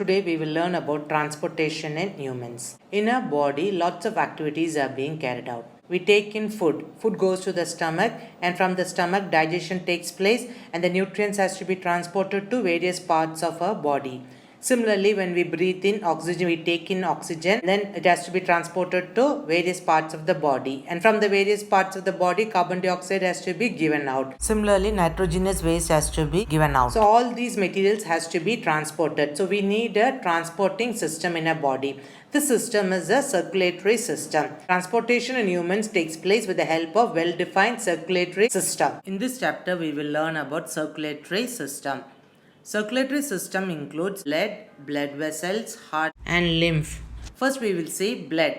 Today we will learn about transportation in humans. In our body, lots of activities are being carried out. We take in food. Food goes to the stomach, and from the stomach digestion takes place, and the nutrients has to be transported to various parts of our body. Similarly, when we breathe in oxygen, we take in oxygen, then it has to be transported to various parts of the body. And from the various parts of the body, carbon dioxide has to be given out. Similarly, nitrogenous waste has to be given out. So all these materials has to be transported. So we need a transporting system in a body. This system is a circulatory system. Transportation in humans takes place with the help of well-defined circulatory system. In this chapter, we will learn about circulatory system. Circulatory system includes blood vessels, heart and lymph. First we will see blood.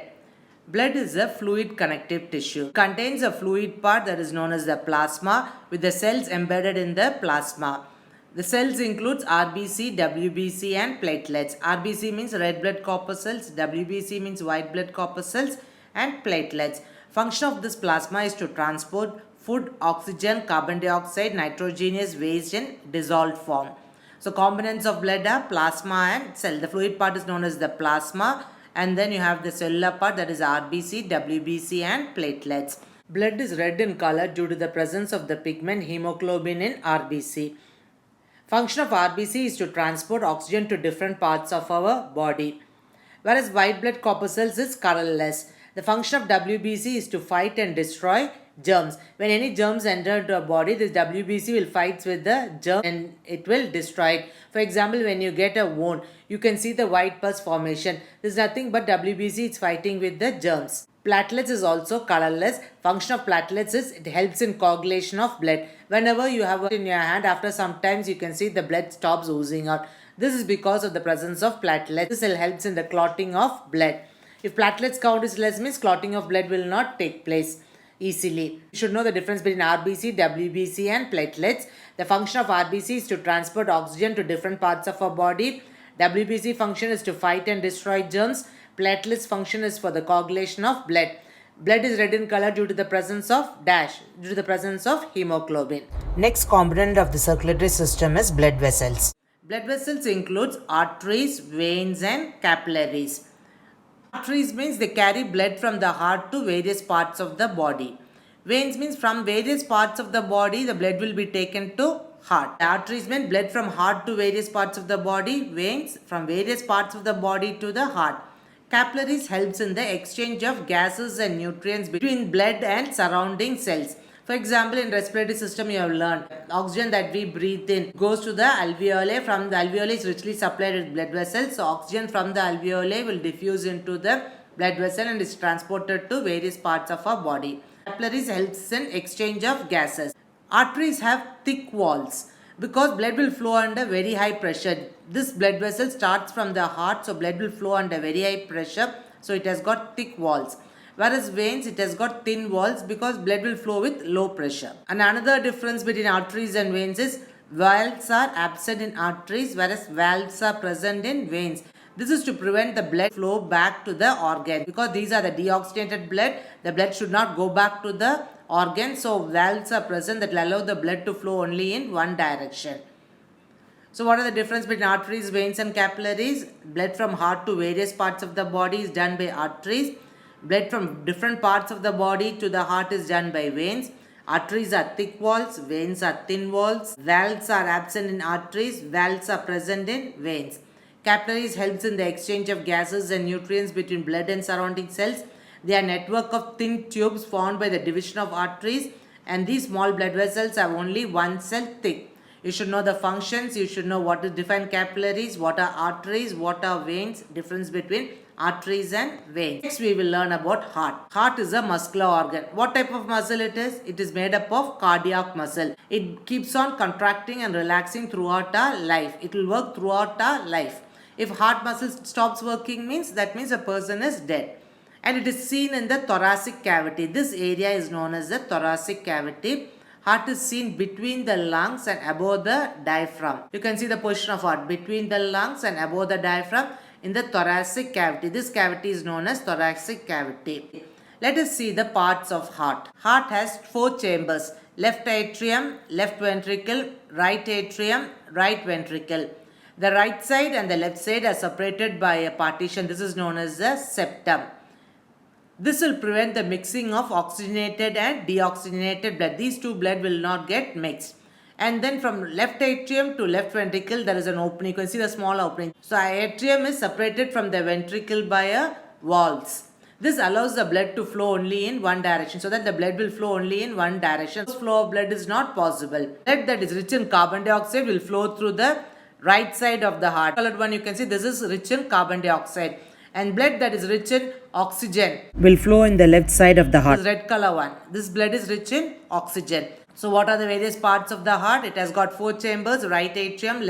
Blood is a fluid connective tissue. It contains a fluid part that is known as the plasma with the cells embedded in the plasma. The cells includes RBC, WBC and platelets. RBC means red blood corpuscles, WBC means white blood corpuscles and platelets. Function of this plasma is to transport food, oxygen, carbon dioxide, nitrogenous waste in dissolved form. So components of blood are plasma and cell. The fluid part is known as the plasma, and then you have the cellular part, that is RBC, WBC and platelets. Blood is red in color due to the presence of the pigment hemoglobin in RBC. Function of RBC is to transport oxygen to different parts of our body. Whereas white blood corpuscles is colorless. The function of WBC is to fight and destroy germs. When any germs enter into a body, this WBC will fight with the germ and it will destroy it. For example, when you get a wound, you can see the white pus formation. This is nothing but WBC is fighting with the germs. Platelets is also colorless. Function of platelets is it helps in coagulation of blood. Whenever you have it in your hand, after some times you can see the blood stops oozing out. This is because of the presence of platelets. This helps in the clotting of blood. If platelets count is less, means clotting of blood will not take place easily. You should know the difference between RBC, WBC and platelets. The function of RBC is to transport oxygen to different parts of our body. WBC function is to fight and destroy germs. Platelets function is for the coagulation of blood. Blood is red in color due to the presence of hemoglobin. Next component of the circulatory system is blood vessels. Blood vessels includes arteries, veins and capillaries. Arteries means they carry blood from the heart to various parts of the body. Veins means from various parts of the body the blood will be taken to heart. Arteries mean blood from heart to various parts of the body. Veins from various parts of the body to the heart. Capillaries helps in the exchange of gases and nutrients between blood and surrounding cells. For example, in respiratory system you have learned oxygen that we breathe in goes to the alveoli. From the alveoli is richly supplied with blood vessels. So oxygen from the alveoli will diffuse into the blood vessel and is transported to various parts of our body. Capillaries helps in exchange of gases. Arteries have thick walls because blood will flow under very high pressure. This blood vessel starts from the heart, so blood will flow under very high pressure. So it has got thick walls. Whereas veins, it has got thin walls because blood will flow with low pressure. And another difference between arteries and veins is valves are absent in arteries whereas valves are present in veins. This is to prevent the blood flow back to the organ because these are the deoxygenated blood. The blood should not go back to the organ. So valves are present that will allow the blood to flow only in one direction. So what are the difference between arteries, veins and capillaries? Blood from heart to various parts of the body is done by arteries. Blood from different parts of the body to the heart is done by veins. Arteries are thick walls, veins are thin walls. Valves are absent in arteries, valves are present in veins. Capillaries helps in the exchange of gases and nutrients between blood and surrounding cells. They are network of thin tubes formed by the division of arteries, and these small blood vessels have only one cell thick. You should know the functions, you should know what is defined capillaries, what are arteries, what are veins, difference between arteries and veins. Next we will learn about heart. Heart is a muscular organ. What type of muscle it is? It is made up of cardiac muscle. It keeps on contracting and relaxing throughout our life. It will work throughout our life. If heart muscle stops working that means a person is dead. And it is seen in the thoracic cavity. This area is known as the thoracic cavity. Heart is seen between the lungs and above the diaphragm. You can see the position of heart between the lungs and above the diaphragm in the thoracic cavity. This cavity is known as thoracic cavity. Let us see the parts of heart. Heart has 4 chambers: left atrium, left ventricle, right atrium, right ventricle. The right side and the left side are separated by a partition. This is known as the septum. This will prevent the mixing of oxygenated and deoxygenated blood. These two blood will not get mixed. And then from left atrium to left ventricle, there is an opening. You can see the small opening. So atrium is separated from the ventricle by a valves. This allows the blood to flow only in one direction, so that the blood will flow only in one direction. This flow of blood is not possible. Blood that is rich in carbon dioxide will flow through the right side of the heart. Colored one, you can see this is rich in carbon dioxide. And blood that is rich in oxygen will flow in the left side of the heart. This red color one. This blood is rich in oxygen. So what are the various parts of the heart? It has got 4 chambers: right atrium,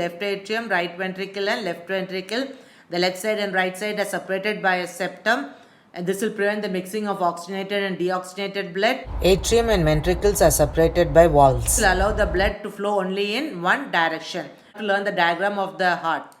right ventricle and left ventricle. The left side and right side are separated by a septum, and this will prevent the mixing of oxygenated and deoxygenated blood. Atrium and ventricles are separated by valves. This will allow the blood to flow only in one direction. To learn the diagram of the heart.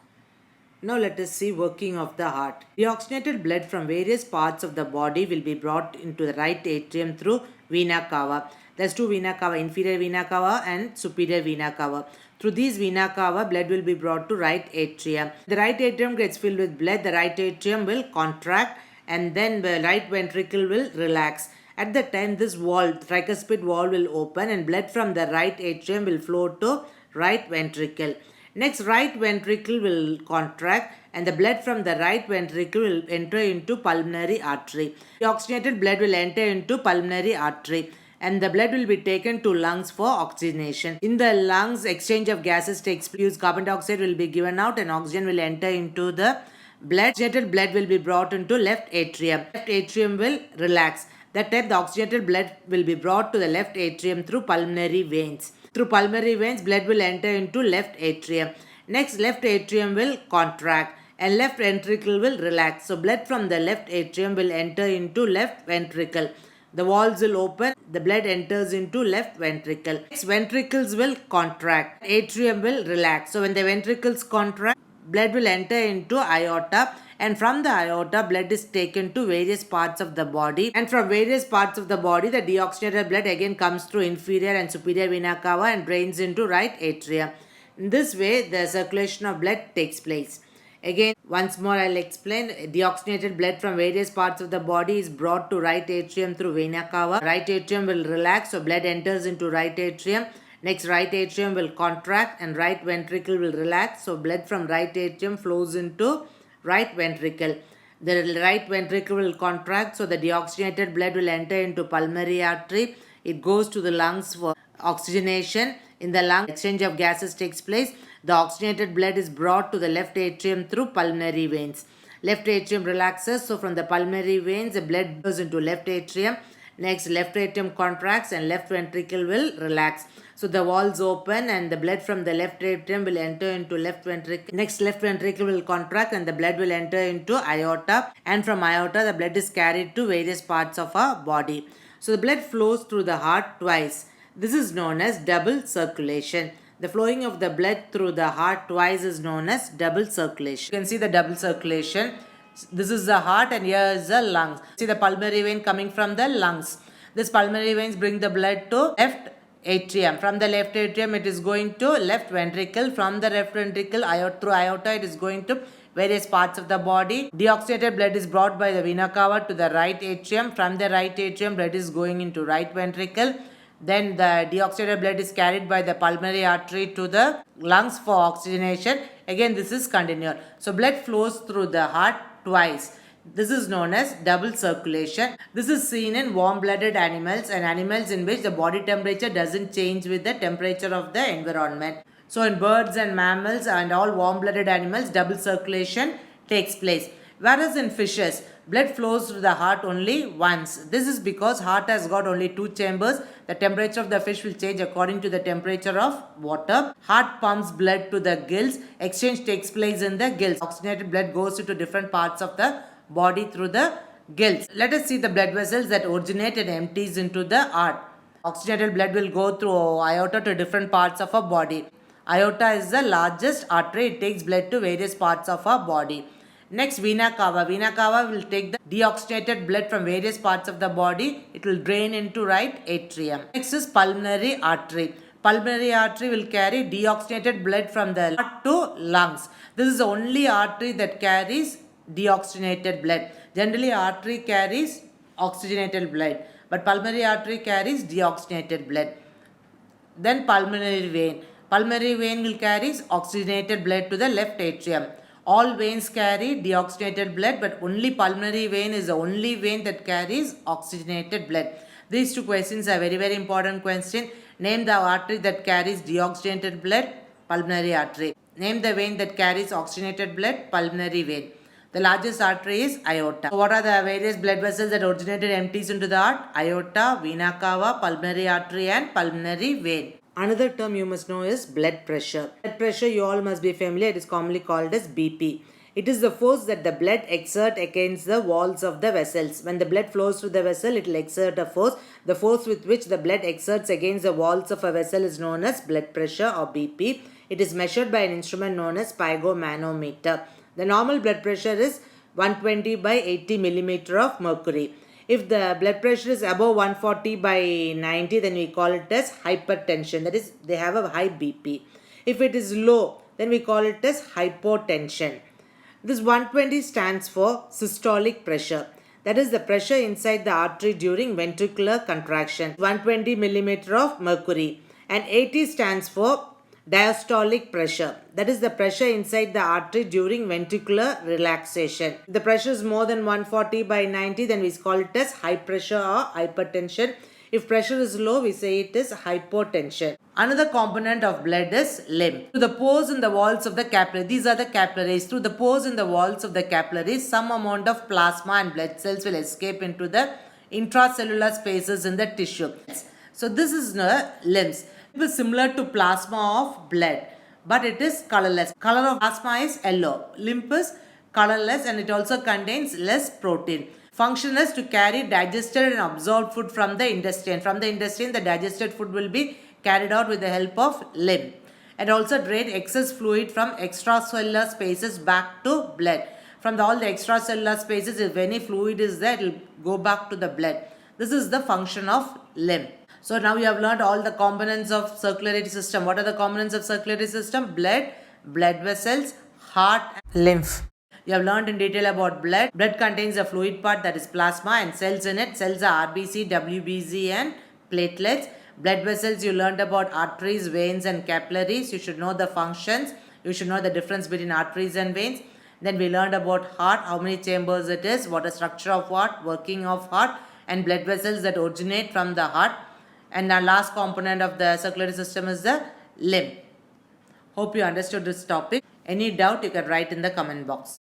Now let us see working of the heart. Deoxygenated blood from various parts of the body will be brought into the right atrium through vena cava. There's two vena cava, inferior vena cava and superior vena cava. Through these vena cava, blood will be brought to right atrium. The right atrium gets filled with blood. The right atrium will contract, and then the right ventricle will relax. At the time, this valve, tricuspid valve, will open, and blood from the right atrium will flow to right ventricle. Next, right ventricle will contract, and the blood from the right ventricle will enter into pulmonary artery. The oxygenated blood will enter into pulmonary artery, and the blood will be taken to lungs for oxygenation. In the lungs, exchange of gases takes place. Carbon dioxide will be given out and oxygen will enter into the blood. Oxygenated blood will be brought into left atrium. Left atrium will relax. That time, the oxygenated blood will be brought to the left atrium through pulmonary veins. Through pulmonary veins, blood will enter into left atrium. Next, left atrium will contract and left ventricle will relax. So, blood from the left atrium will enter into left ventricle. The valves will open, the blood enters into left ventricle. Next, ventricles will contract, atrium will relax. So, when the ventricles contract, blood will enter into aorta, and from the aorta, blood is taken to various parts of the body, and from various parts of the body, the deoxygenated blood again comes through inferior and superior vena cava and drains into right atrium. In this way, the circulation of blood takes place. Again, once more I'll explain. Deoxygenated blood from various parts of the body is brought to right atrium through vena cava. Right atrium will relax, so blood enters into right atrium. Next, right atrium will contract and right ventricle will relax, so blood from right atrium flows into right ventricle. The right ventricle will contract, so the deoxygenated blood will enter into pulmonary artery. It goes to the lungs for oxygenation. In the lung, exchange of gases takes place. The oxygenated blood is brought to the left atrium through pulmonary veins. Left atrium relaxes, so from the pulmonary veins, the blood goes into left atrium. Next, left atrium contracts and left ventricle will relax. So the valves open and the blood from the left atrium will enter into left ventricle. Next, left ventricle will contract and the blood will enter into aorta. And from aorta, the blood is carried to various parts of our body. So the blood flows through the heart twice. This is known as double circulation. The flowing of the blood through the heart twice is known as double circulation. You can see the double circulation. This is the heart and here is the lungs. See the pulmonary vein coming from the lungs. This pulmonary veins bring the blood to left atrium. From the left atrium, it is going to left ventricle. From the left ventricle, through aorta, it is going to various parts of the body. Deoxygenated blood is brought by the vena cava to the right atrium. From the right atrium, blood is going into right ventricle. Then the deoxygenated blood is carried by the pulmonary artery to the lungs for oxygenation. Again, this is continual. So, blood flows through the heart twice. This is known as double circulation. This is seen in warm-blooded animals and animals in which the body temperature doesn't change with the temperature of the environment. So, in birds and mammals and all warm-blooded animals, double circulation takes place. Whereas in fishes, blood flows through the heart only once. This is because heart has got only 2 chambers. The temperature of the fish will change according to the temperature of water. Heart pumps blood to the gills. Exchange takes place in the gills. Oxygenated blood goes into different parts of the body through the gills. Let us see the blood vessels that originate and empties into the heart. Oxygenated blood will go through aorta to different parts of our body. Aorta is the largest artery. It takes blood to various parts of our body. Next, vena cava. Vena cava will take the deoxygenated blood from various parts of the body. It will drain into right atrium. Next is pulmonary artery. Pulmonary artery will carry deoxygenated blood from the heart to lungs. This is the only artery that carries deoxygenated blood. Generally, artery carries oxygenated blood, but pulmonary artery carries deoxygenated blood. Then pulmonary vein. Pulmonary vein will carry oxygenated blood to the left atrium. All veins carry deoxygenated blood, but only pulmonary vein is the only vein that carries oxygenated blood. These two questions are very, very important question. Name the artery that carries deoxygenated blood, pulmonary artery. Name the vein that carries oxygenated blood, pulmonary vein. The largest artery is aorta. So what are the various blood vessels that originated empties into the heart? Aorta, vena cava, pulmonary artery and pulmonary vein. Another term you must know is blood pressure. Blood pressure you all must be familiar. It is commonly called as BP. It is the force that the blood exerts against the walls of the vessels. When the blood flows through the vessel, it will exert a force. The force with which the blood exerts against the walls of a vessel is known as blood pressure or BP. It is measured by an instrument known as spigomanometer. The normal blood pressure is 120 by 80 millimeter of mercury. If the blood pressure is above 140 by 90, then we call it as hypertension. That is, they have a high BP. If it is low, then we call it as hypotension. This 120 stands for systolic pressure. That is the pressure inside the artery during ventricular contraction. 120 millimeter of mercury. And 80 stands for diastolic pressure. That is the pressure inside the artery during ventricular relaxation. If the pressure is more than 140 by 90, then we call it as high pressure or hypertension. If pressure is low, we say it is hypotension. Another component of blood is lymph. Through the pores in the walls of the capillary, these are the capillaries. Through the pores in the walls of the capillaries, some amount of plasma and blood cells will escape into the intracellular spaces in the tissue. So this is the lymphs. Lymph is similar to plasma of blood, but it is colorless. Color of plasma is yellow. Lymph is colorless and it also contains less protein. Function is to carry digested and absorbed food from the intestine. From the intestine, the digested food will be carried out with the help of lymph. And also drain excess fluid from extracellular spaces back to blood. From all the extracellular spaces, if any fluid is there, it will go back to the blood. This is the function of lymph. So now you have learned all the components of circulatory system. What are the components of circulatory system? Blood, blood vessels, heart, and lymph. You have learned in detail about blood. Blood contains a fluid part, that is plasma, and cells in it. Cells are RBC, WBC and platelets. Blood vessels, you learned about arteries, veins and capillaries. You should know the functions. You should know the difference between arteries and veins. Then we learned about heart, how many chambers it is, what is structure of heart, working of heart, and blood vessels that originate from the heart. And our last component of the circulatory system is the lymph. Hope you understood this topic. Any doubt, you can write in the comment box.